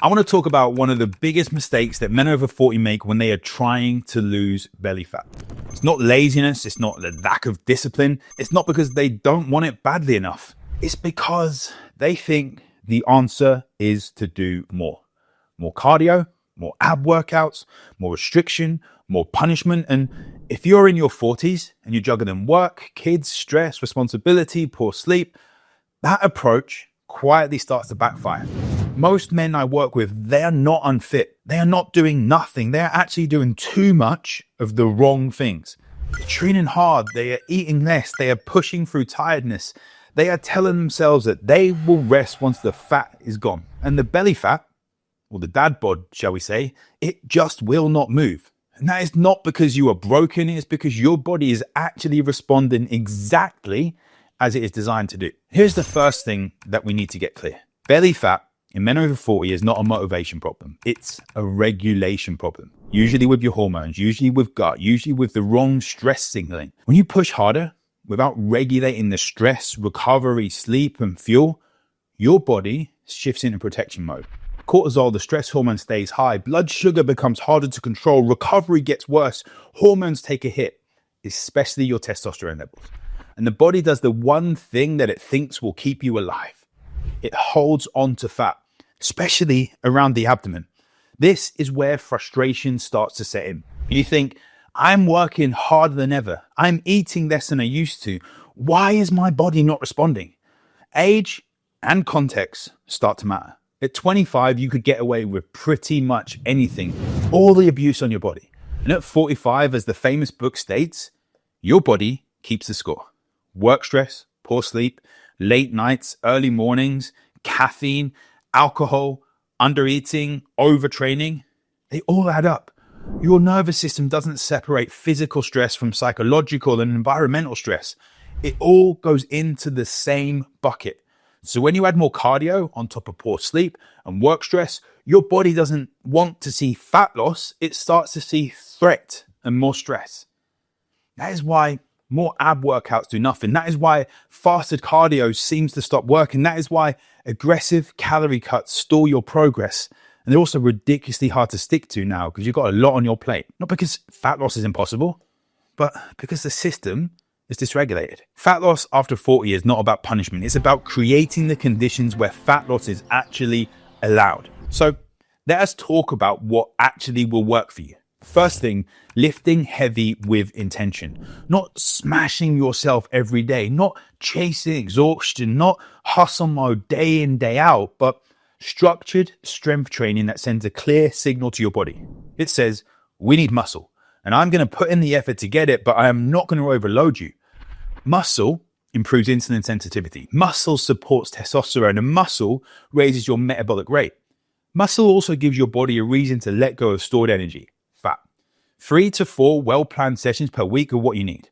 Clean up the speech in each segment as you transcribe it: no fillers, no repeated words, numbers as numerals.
I want to talk about one of the biggest mistakes that men over 40 make when they are trying to lose belly fat. It's not laziness, it's not the lack of discipline, it's not because they don't want it badly enough. It's because they think the answer is to do more. More cardio, more ab workouts, more restriction, more punishment. And if you're in your 40s and you're juggling work, kids, stress, responsibility, poor sleep, that approach quietly starts to backfire. Most men I work with, they are not unfit. They are not doing nothing. They are actually doing too much of the wrong things. They're training hard. They are eating less. They are pushing through tiredness. They are telling themselves that they will rest once the fat is gone. And the belly fat, or the dad bod, shall we say, it just will not move. And that is not because you are broken. It's because your body is actually responding exactly as it is designed to do. Here's the first thing that we need to get clear. Belly fat in men over 40 is not a motivation problem. It's a regulation problem. Usually with your hormones, usually with gut, usually with the wrong stress signaling. When you push harder without regulating the stress, recovery, sleep, and fuel, your body shifts into protection mode. Cortisol, the stress hormone, stays high. Blood sugar becomes harder to control. Recovery gets worse. Hormones take a hit, especially your testosterone levels. And the body does the one thing that it thinks will keep you alive. It holds on to fat, especially around the abdomen. This is where frustration starts to set in. You think, I'm working harder than ever. I'm eating less than I used to. Why is my body not responding? Age and context start to matter. At 25, you could get away with pretty much anything, all the abuse on your body. And at 45, as the famous book states, your body keeps the score. Work stress, poor sleep, late nights, early mornings, caffeine, alcohol, undereating, overtraining, they all add up. Your nervous system doesn't separate physical stress from psychological and environmental stress. It all goes into the same bucket. So when you add more cardio on top of poor sleep and work stress, your body doesn't want to see fat loss. It starts to see threat and more stress. That is why more ab workouts do nothing. That is why fasted cardio seems to stop working. That is why aggressive calorie cuts stall your progress. And they're also ridiculously hard to stick to now because you've got a lot on your plate. Not because fat loss is impossible, but because the system is dysregulated. Fat loss after 40 is not about punishment. It's about creating the conditions where fat loss is actually allowed. So let us talk about what actually will work for you. First thing, lifting heavy with intention, not smashing yourself every day, not chasing exhaustion, not hustle mode day in, day out, but structured strength training that sends a clear signal to your body. It says, we need muscle, and I'm going to put in the effort to get it, but I am not going to overload you. Muscle improves insulin sensitivity. Muscle supports testosterone, and muscle raises your metabolic rate. Muscle also gives your body a reason to let go of stored energy. 3 to 4 well-planned sessions per week are what you need.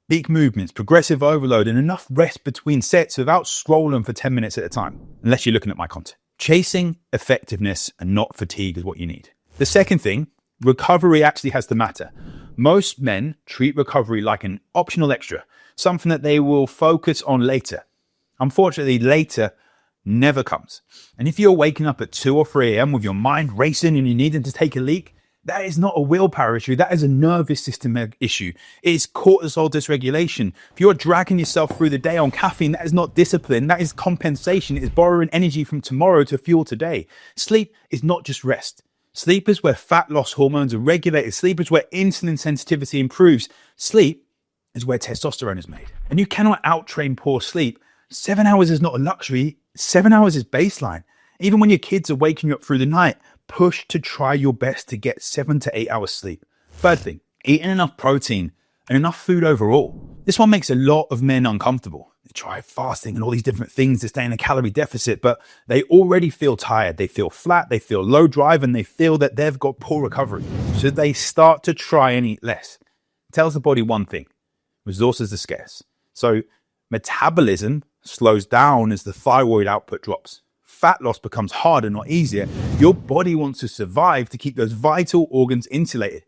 Big movements, progressive overload, and enough rest between sets without scrolling for 10 minutes at a time, unless you're looking at my content. Chasing effectiveness and not fatigue is what you need. The second thing, recovery actually has to matter. Most men treat recovery like an optional extra, something that they will focus on later. Unfortunately, later never comes. And if you're waking up at 2 or 3 a.m. with your mind racing and you needing to take a leak, that is not a willpower issue. That is a nervous system issue. It is cortisol dysregulation. If you're dragging yourself through the day on caffeine, that is not discipline. That is compensation. It is borrowing energy from tomorrow to fuel today. Sleep is not just rest. Sleep is where fat loss hormones are regulated. Sleep is where insulin sensitivity improves. Sleep is where testosterone is made. And you cannot out-train poor sleep. 7 hours is not a luxury. 7 hours is baseline. Even when your kids are waking you up through the night, push to try your best to get 7 to 8 hours sleep. Third thing, eating enough protein and enough food overall. This one makes a lot of men uncomfortable. They try fasting and all these different things to stay in a calorie deficit, but they already feel tired. They feel flat, they feel low drive, and they feel that they've got poor recovery. So they start to try and eat less. It tells the body one thing, resources are scarce. So metabolism slows down as the thyroid output drops. Fat loss becomes harder, not easier. Your body wants to survive to keep those vital organs insulated.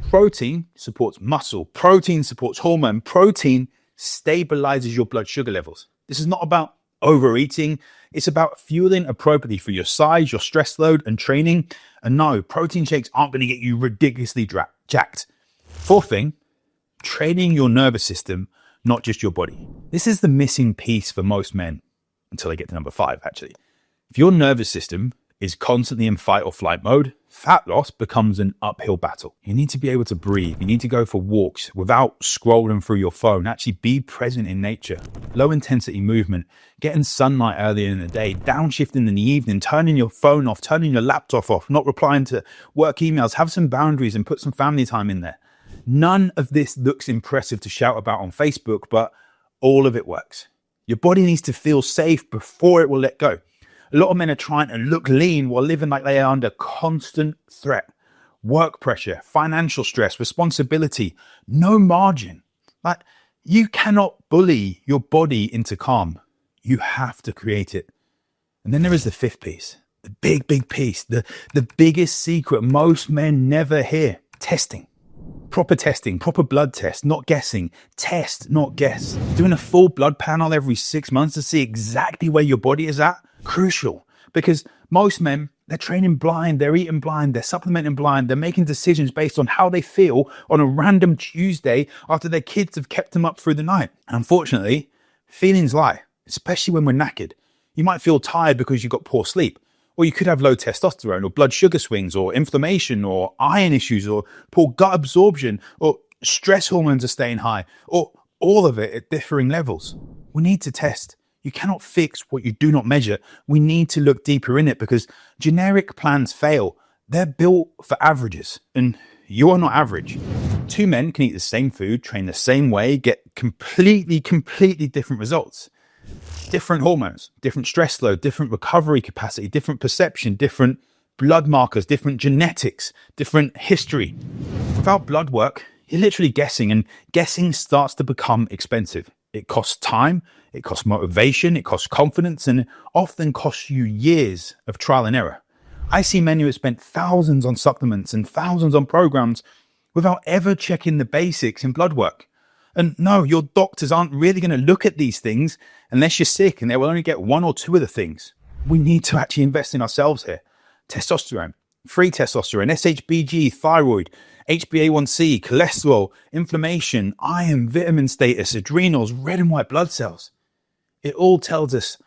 Protein supports muscle. Protein supports hormone. Protein stabilizes your blood sugar levels. This is not about overeating. It's about fueling appropriately for your size, your stress load, and training. And no, protein shakes aren't going to get you ridiculously jacked. Fourth thing, training your nervous system, not just your body. This is the missing piece for most men until they get to number 5, actually. If your nervous system is constantly in fight or flight mode, fat loss becomes an uphill battle. You need to be able to breathe. You need to go for walks without scrolling through your phone. Actually be present in nature. Low intensity movement, getting sunlight earlier in the day, downshifting in the evening, turning your phone off, turning your laptop off, not replying to work emails. Have some boundaries and put some family time in there. None of this looks impressive to shout about on Facebook, but all of it works. Your body needs to feel safe before it will let go. A lot of men are trying to look lean while living like they are under constant threat. Work pressure, financial stress, responsibility, no margin. Like, you cannot bully your body into calm. You have to create it. And then there is the 5th piece, the big piece, the biggest secret most men never hear: testing. Proper testing, proper blood test, not guessing. Test, not guess. Doing a full blood panel every 6 months to see exactly where your body is at. Crucial, because most men, they're training blind, they're eating blind, they're supplementing blind, they're making decisions based on how they feel on a random Tuesday after their kids have kept them up through the night. And unfortunately, feelings lie, especially when we're knackered. You might feel tired because you've got poor sleep, or you could have low testosterone, or blood sugar swings, or inflammation, or iron issues, or poor gut absorption, or stress hormones are staying high, or all of it at differing levels. We need to test. You cannot fix what you do not measure. We need to look deeper in it, because generic plans fail. They're built for averages, and you are not average. 2 men can eat the same food, train the same way, get completely different results. Different hormones, different stress load, different recovery capacity, different perception, different blood markers, different genetics, different history. Without blood work, you're literally guessing, and guessing starts to become expensive. It costs time, it costs motivation, it costs confidence, and it often costs you years of trial and error. I see men who have spent thousands on supplements and thousands on programs without ever checking the basics in blood work. And no, your doctors aren't really going to look at these things unless you're sick, and they will only get 1 or 2 of the things. We need to actually invest in ourselves here. Testosterone, free testosterone, SHBG, thyroid, HbA1c, cholesterol, inflammation, iron, vitamin status, adrenals, red and white blood cells. It all tells us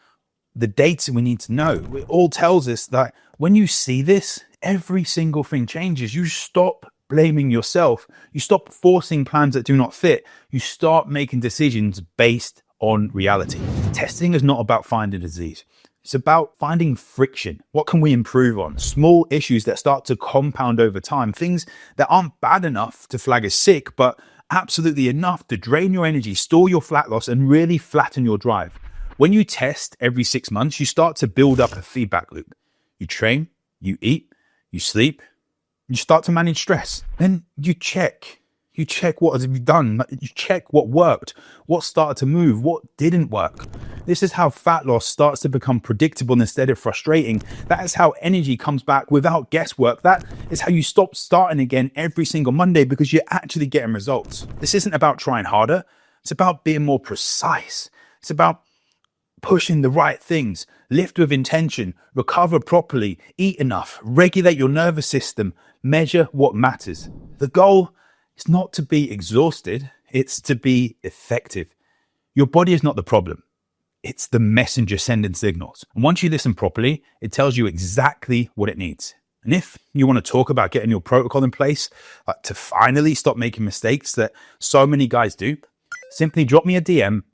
the data we need to know. It all tells us that when you see this, every single thing changes. You stop blaming yourself. You stop forcing plans that do not fit. You start making decisions based on reality. Testing is not about finding disease. It's about finding friction. What can we improve on? Small issues that start to compound over time. Things that aren't bad enough to flag as sick, but absolutely enough to drain your energy, store your fat loss, and really flatten your drive. When you test every 6 months, you start to build up a feedback loop. You train, you eat, you sleep, you start to manage stress. Then you check what have you done. You check what worked, what started to move, what didn't work. This is how fat loss starts to become predictable instead of frustrating. That is how energy comes back without guesswork. That is how you stop starting again every single Monday, because you're actually getting results. This isn't about trying harder. It's about being more precise. It's about pushing the right things, lift with intention, recover properly, eat enough, regulate your nervous system, measure what matters. The goal is not to be exhausted, it's to be effective. Your body is not the problem. It's the messenger sending signals. And once you listen properly, it tells you exactly what it needs. And if you want to talk about getting your protocol in place to finally stop making mistakes that so many guys do, simply drop me a DM